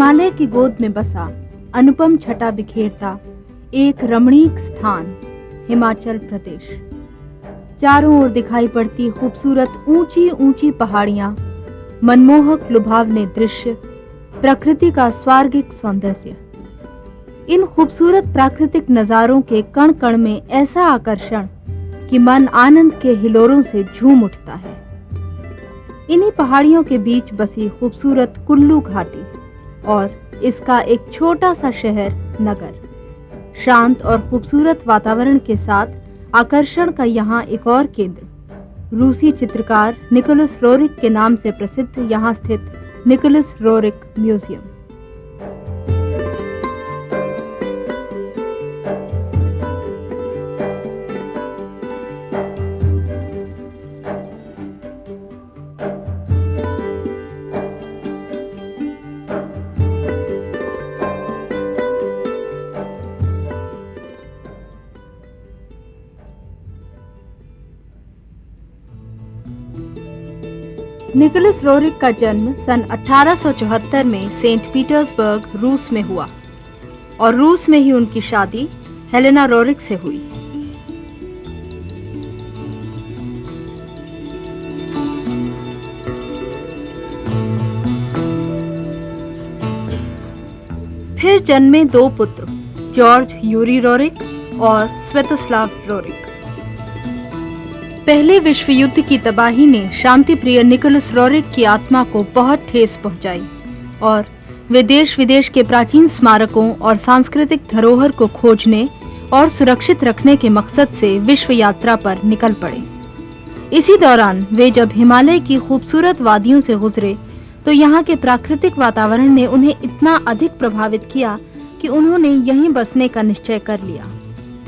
हिमालय की गोद में बसा अनुपम छटा बिखेरता एक रमणीक स्थान हिमाचल प्रदेश। चारों ओर दिखाई पड़ती खूबसूरत ऊंची ऊंची पहाड़ियां, मनमोहक लुभावने दृश्य, प्रकृति का स्वर्गिक सौंदर्य। इन खूबसूरत प्राकृतिक नजारों के कण कण में ऐसा आकर्षण कि मन आनंद के हिलोरों से झूम उठता है। इन्हीं पहाड़ियों के बीच बसी खूबसूरत कुल्लू घाटी और इसका एक छोटा सा शहर नगर, शांत और खूबसूरत वातावरण के साथ आकर्षण का यहाँ एक और केंद्र, रूसी चित्रकार निकोलस रोरिक के नाम से प्रसिद्ध यहाँ स्थित Nicholas Roerich museum. Nicholas Roerich का जन्म सन 1874 में सेंट पीटर्सबर्ग, रूस में हुआ और रूस में ही उनकी शादी हेलेना रोरिक से हुई। फिर जन्मे दो पुत्र, जॉर्ज यूरी रोरिक और स्वेतोस्लाव रोरिक। पहले विश्व युद्ध की तबाही ने शांति प्रिय निकोलस रोरिक की आत्मा को बहुत ठेस पहुंचाई और वे देश विदेश के प्राचीन स्मारकों और सांस्कृतिक धरोहर को खोजने और सुरक्षित रखने के मकसद से विश्व यात्रा पर निकल पड़े। इसी दौरान वे जब हिमालय की खूबसूरत वादियों से गुजरे तो यहाँ के प्राकृतिक वातावरण ने उन्हें इतना अधिक प्रभावित किया कि उन्होंने यहीं बसने का निश्चय कर लिया।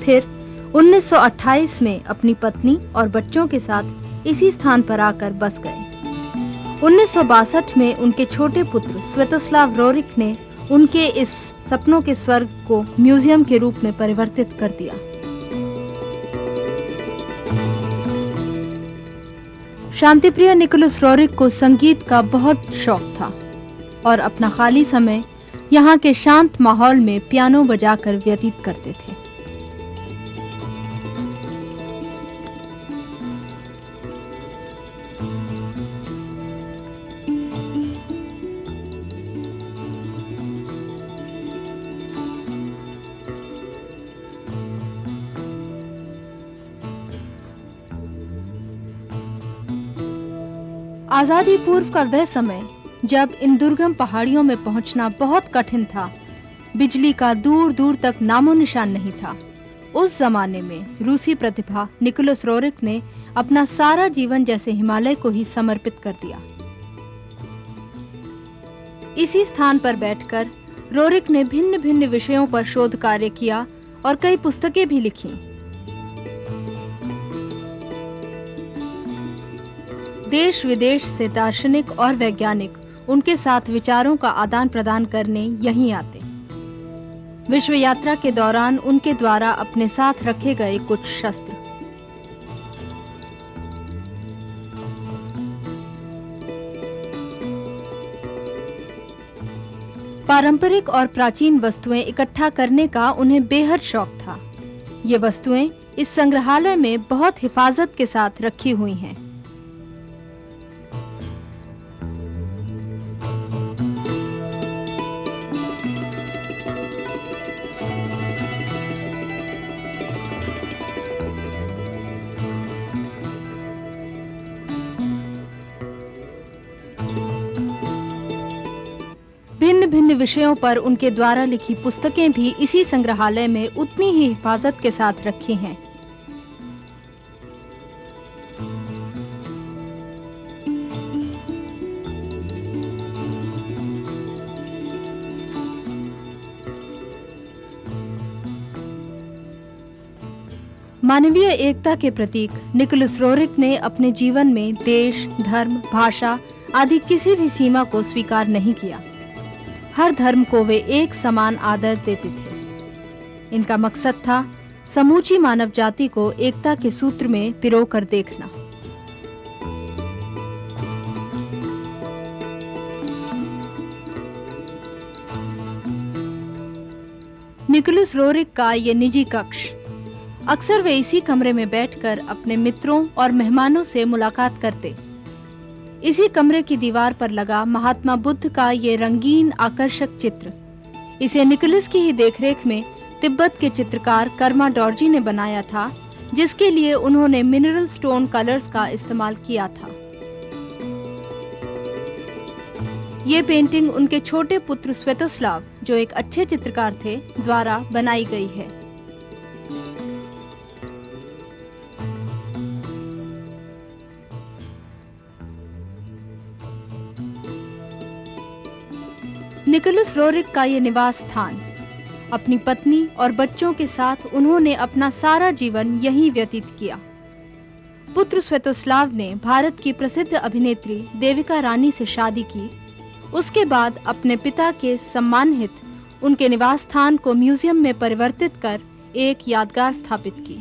फिर 1928 में अपनी पत्नी और बच्चों के साथ इसी स्थान पर आकर बस गए। 1962 में उनके छोटे पुत्र स्वेतोस्लाव रोरिक ने उनके इस सपनों के स्वर्ग को म्यूजियम के रूप में परिवर्तित कर दिया। शांतिप्रिय निकोलस रोरिक को संगीत का बहुत शौक था और अपना खाली समय यहाँ के शांत माहौल में पियानो बजाकर व्यतीत करते थे। आजादी पूर्व का वह समय जब इन दुर्गम पहाड़ियों में पहुंचना बहुत कठिन था, बिजली का दूर दूर तक नामो निशान नहीं था। उस जमाने में रूसी प्रतिभा निकोलस रोरिक ने अपना सारा जीवन जैसे हिमालय को ही समर्पित कर दिया। इसी स्थान पर बैठकर रोरिक ने भिन्न भिन्न विषयों पर शोध कार्य किया और कई पुस्तकें भी लिखीं। देश विदेश से दार्शनिक और वैज्ञानिक उनके साथ विचारों का आदान प्रदान करने यहीं आते। विश्व यात्रा के दौरान उनके द्वारा अपने साथ रखे गए कुछ शस्त्र, पारंपरिक और प्राचीन वस्तुएं इकट्ठा करने का उन्हें बेहद शौक था। ये वस्तुएं इस संग्रहालय में बहुत हिफाजत के साथ रखी हुई हैं। भिन्न भिन्न विषयों पर उनके द्वारा लिखी पुस्तकें भी इसी संग्रहालय में उतनी ही हिफाजत के साथ रखी हैं। मानवीय एकता के प्रतीक निकोलस रोरिक ने अपने जीवन में देश, धर्म, भाषा आदि किसी भी सीमा को स्वीकार नहीं किया। हर धर्म को वे एक समान आदर देते थे। इनका मकसद था समूची मानव जाति को एकता के सूत्र में पिरोकर देखना। निकोलस रोरिक का ये निजी कक्ष। अक्सर वे इसी कमरे में बैठकर अपने मित्रों और मेहमानों से मुलाकात करते। इसी कमरे की दीवार पर लगा महात्मा बुद्ध का ये रंगीन आकर्षक चित्र, इसे निकोलस की ही देखरेख में तिब्बत के चित्रकार कर्मा डॉर्जी ने बनाया था, जिसके लिए उन्होंने मिनरल स्टोन कलर्स का इस्तेमाल किया था। ये पेंटिंग उनके छोटे पुत्र स्वेतोस्लाव, जो एक अच्छे चित्रकार थे, द्वारा बनाई गई है। निकोलस रोरिक का ये निवास स्थान, अपनी पत्नी और बच्चों के साथ उन्होंने अपना सारा जीवन यहीं व्यतीत किया। पुत्र स्वेतोस्लाव ने भारत की प्रसिद्ध अभिनेत्री देविका रानी से शादी की। उसके बाद अपने पिता के सम्मानित उनके निवास स्थान को म्यूजियम में परिवर्तित कर एक यादगार स्थापित की।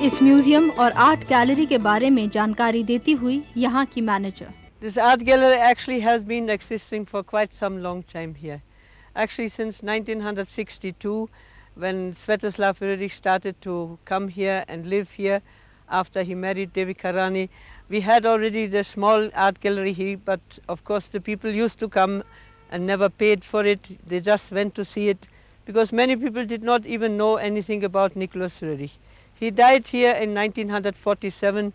इस म्यूजियम और आर्ट गैलरी के बारे में जानकारी देती हुई यहाँ की manager. This art gallery actually has been existing for quite some long time here. Actually since 1962, when Svetoslav Roerich started to come here and live here after he married Devika Rani, we had already the small art gallery here, but of course the people used to come and never paid for it. They just went to see it because many people did not even know anything about Nicholas Roerich. He died here in 1947,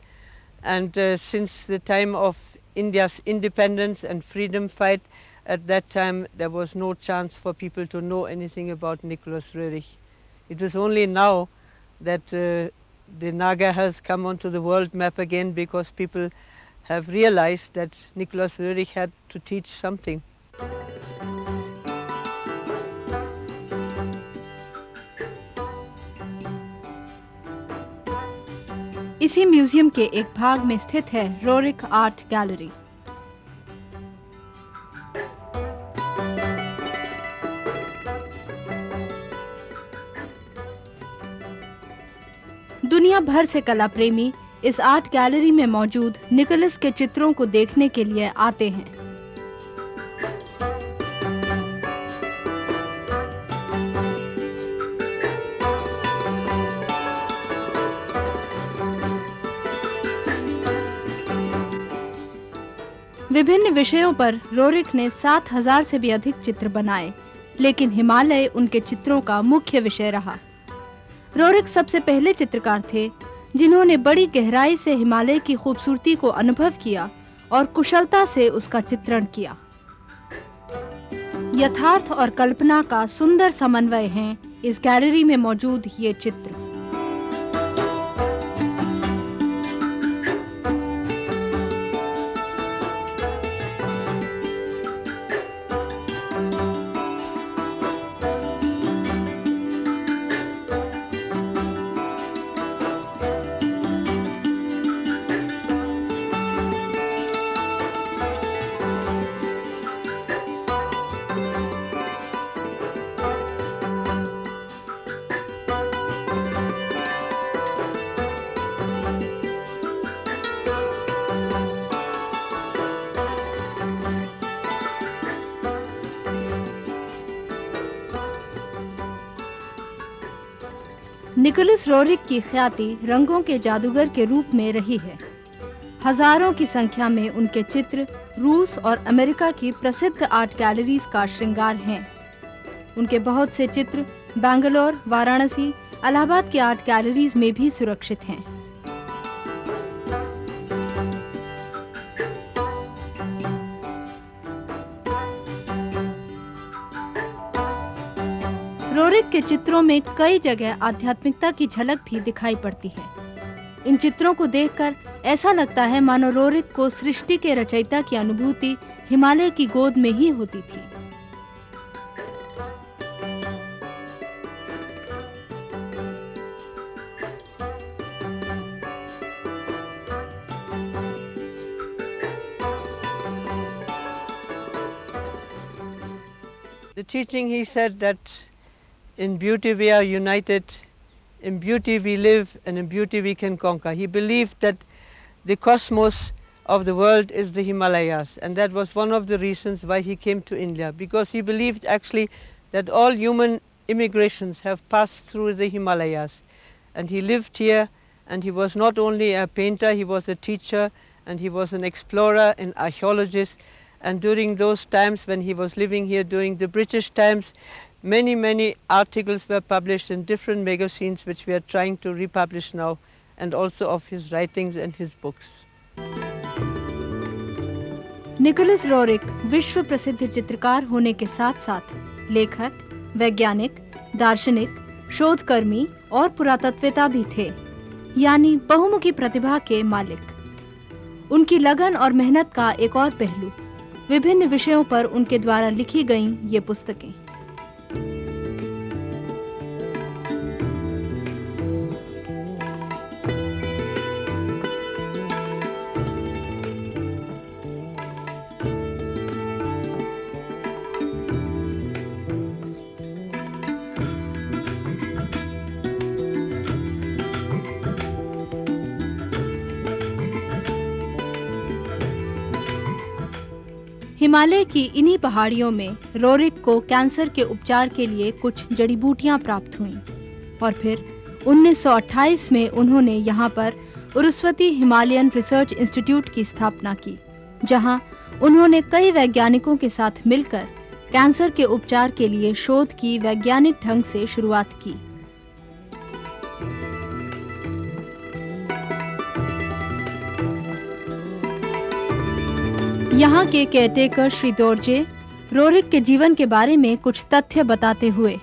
and since the time of India's independence and freedom fight, at that time there was no chance for people to know anything about Nicholas Roerich. It was only now that the Naga has come onto the world map again, because people have realized that Nicholas Roerich had to teach something. इसी museum के एक भाग में स्थित है Roerich art gallery. दुनिया भर से कला प्रेमी इस आर्ट गैलरी में मौजूद निकोलस के चित्रों को देखने के लिए आते हैं। विभिन्न विषयों पर रोरिक ने 7000 से भी अधिक चित्र बनाए, लेकिन हिमालय उनके चित्रों का मुख्य विषय रहा। रोरिक सबसे पहले चित्रकार थे जिन्होंने बड़ी गहराई से हिमालय की खूबसूरती को अनुभव किया और कुशलता से उसका चित्रण किया। यथार्थ और कल्पना का सुंदर समन्वय है इस गैलरी में मौजूद ये चित्र। निकोलस रोरिक की ख्याति रंगों के जादूगर के रूप में रही है। हजारों की संख्या में उनके चित्र रूस और अमेरिका की प्रसिद्ध आर्ट गैलरीज का श्रृंगार हैं। उनके बहुत से चित्र बेंगलोर, वाराणसी, इलाहाबाद की आर्ट गैलरीज में भी सुरक्षित हैं। रोरिक के चित्रों में कई जगह आध्यात्मिकता की झलक भी दिखाई पड़ती है। इन चित्रों को देखकर ऐसा लगता है मानो रोरिक को सृष्टि के रचयिता की अनुभूति हिमालय की गोद में ही होती थी। The teaching, he said that in beauty we are united, in beauty we live, and in beauty we can conquer. He believed that the cosmos of the world is the Himalayas, and that was one of the reasons why he came to India, because he believed actually that all human immigrations have passed through the Himalayas. And he lived here, and he was not only a painter, he was a teacher, and he was an explorer and archaeologist. And during those times when he was living here, during the British times, many articles were published in different magazines which we are trying to republish now, and also of his writings and his books. Nicholas Roerich विश्व प्रसिद्ध चित्रकार होने के साथ साथ लेखक, वैज्ञानिक, दार्शनिक, शोधकर्मी और पुरातत्ववेता भी थे, यानी बहुमुखी प्रतिभा के मालिक। उनकी लगन और मेहनत का एक और पहलू, विभिन्न विषयों पर उनके द्वारा लिखी गईं ये पुस्तकें। हिमालय की इन्हीं पहाड़ियों में रोरिक को कैंसर के उपचार के लिए कुछ जड़ी बूटियां प्राप्त हुईं और फिर 1928 में उन्होंने यहाँ पर उरुस्वती हिमालयन रिसर्च इंस्टीट्यूट की स्थापना की, जहाँ उन्होंने कई वैज्ञानिकों के साथ मिलकर कैंसर के उपचार के लिए शोध की वैज्ञानिक ढंग से शुरुआत की। यहाँ के केयरटेकर श्री दोरजे रोरिक के जीवन के बारे में कुछ तथ्य बताते हुए,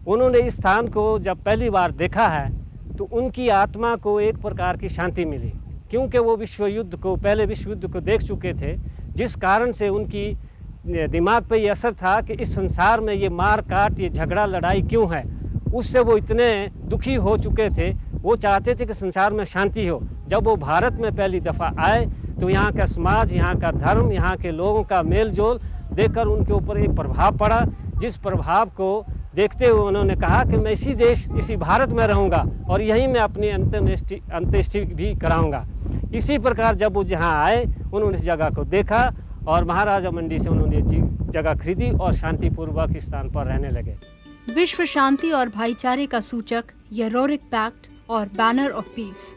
उन्होंने इस स्थान को जब पहली बार देखा है तो उनकी आत्मा को एक प्रकार की शांति मिली, क्योंकि वो पहले विश्व युद्ध को देख चुके थे, जिस कारण से उनकी दिमाग पे ये असर था कि इस संसार में ये मार काट, ये झगड़ा लड़ाई क्यों है। उससे वो इतने दुखी हो चुके थे, वो चाहते थे कि संसार में शांति हो। जब वो भारत में पहली दफ़ा आए तो यहाँ का समाज, यहाँ का धर्म, यहाँ के लोगों का मेल जोल देखकर उनके ऊपर एक प्रभाव पड़ा, जिस प्रभाव को देखते हुए उन्होंने कहा कि मैं इसी भारत में रहूँगा और यहीं मैं अपनी अंत्येष्टि भी कराऊँगा। इसी प्रकार जब वो जहाँ आए, उन्होंने इस जगह को देखा और महाराजा मंडी से उन्होंने जगह खरीदी और शांतिपूर्वक इस स्थान पर रहने लगे। विश्व शांति और भाईचारे का सूचक यह रोरिक पैक्ट और बैनर ऑफ पीस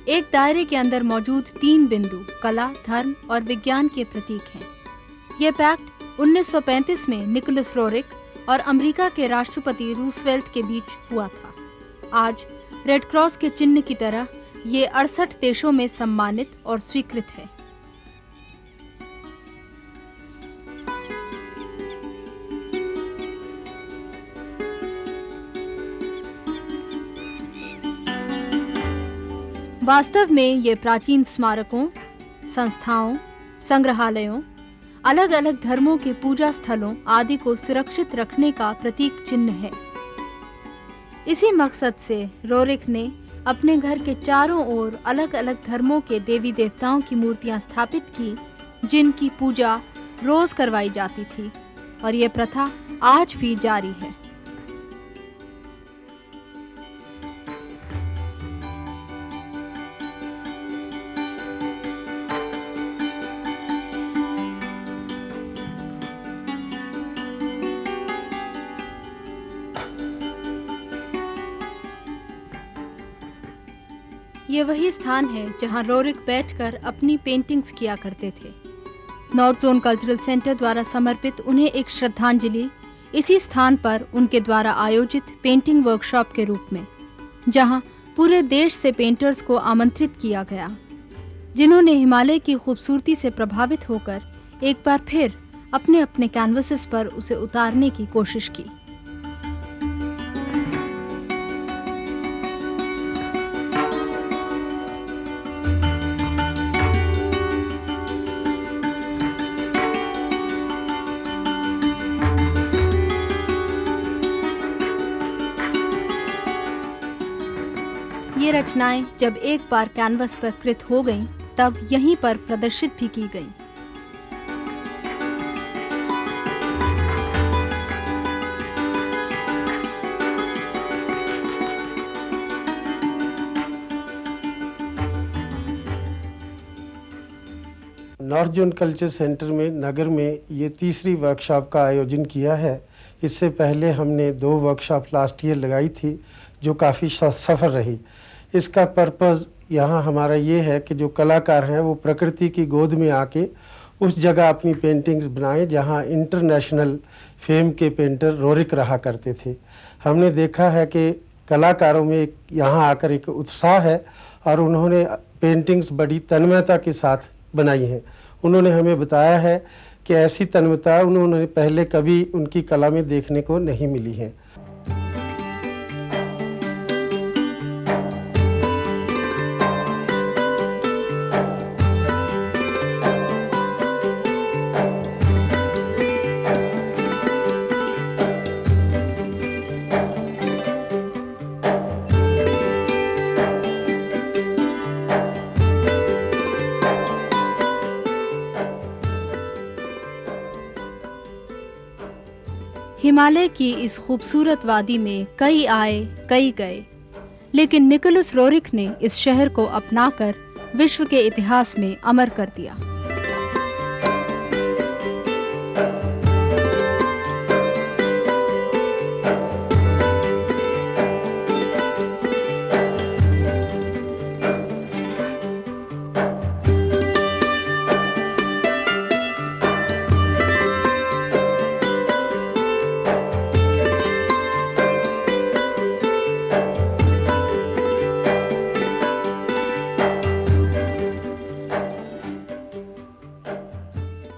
एक दायरे के अंदर मौजूद 3 बिंदु कला, धर्म और विज्ञान के प्रतीक हैं। यह पैक्ट 1935 में निकोलस रोरिक और अमेरिका के राष्ट्रपति रूजवेल्ट के बीच हुआ था। आज रेड क्रॉस के चिन्ह की तरह ये 68 देशों में सम्मानित और स्वीकृत है। वास्तव में ये प्राचीन स्मारकों, संस्थाओं, संग्रहालयों, अलग अलग धर्मों के पूजा स्थलों आदि को सुरक्षित रखने का प्रतीक चिन्ह है। इसी मकसद से रोरिक ने अपने घर के चारों ओर अलग अलग धर्मों के देवी देवताओं की मूर्तियां स्थापित की, जिनकी पूजा रोज करवाई जाती थी और ये प्रथा आज भी जारी है। ये वही स्थान है जहां रोरिक बैठकर अपनी पेंटिंग्स किया करते थे। नॉर्थ जोन कल्चरल सेंटर द्वारा समर्पित उन्हें एक श्रद्धांजलि इसी स्थान पर उनके द्वारा आयोजित पेंटिंग वर्कशॉप के रूप में, जहां पूरे देश से पेंटर्स को आमंत्रित किया गया, जिन्होंने हिमालय की खूबसूरती से प्रभावित होकर एक बार फिर अपने अपने कैनवसेस पर उसे उतारने की कोशिश की। ये रचनाएं जब एक बार कैनवस पर कृत हो गईं, तब यहीं पर प्रदर्शित भी की गईं। नॉर्थ जोन कल्चर सेंटर में नगर में ये तीसरी वर्कशॉप का आयोजन किया है। इससे पहले हमने 2 वर्कशॉप लास्ट ईयर लगाई थी जो काफ़ी सफल रही। इसका पर्पज़ यहाँ हमारा ये है कि जो कलाकार हैं वो प्रकृति की गोद में आके उस जगह अपनी पेंटिंग्स बनाएं जहाँ इंटरनेशनल फेम के पेंटर रोरिक रहा करते थे। हमने देखा है कि कलाकारों में यहाँ आकर एक उत्साह है और उन्होंने पेंटिंग्स बड़ी तन्मयता के साथ बनाई हैं। उन्होंने हमें बताया है कि ऐसी तन्मयता उन्होंने पहले कभी उनकी कला में देखने को नहीं मिली है। हिमालय की इस खूबसूरत वादी में कई आए कई गए, लेकिन निकोलस रोरिक ने इस शहर को अपनाकर विश्व के इतिहास में अमर कर दिया।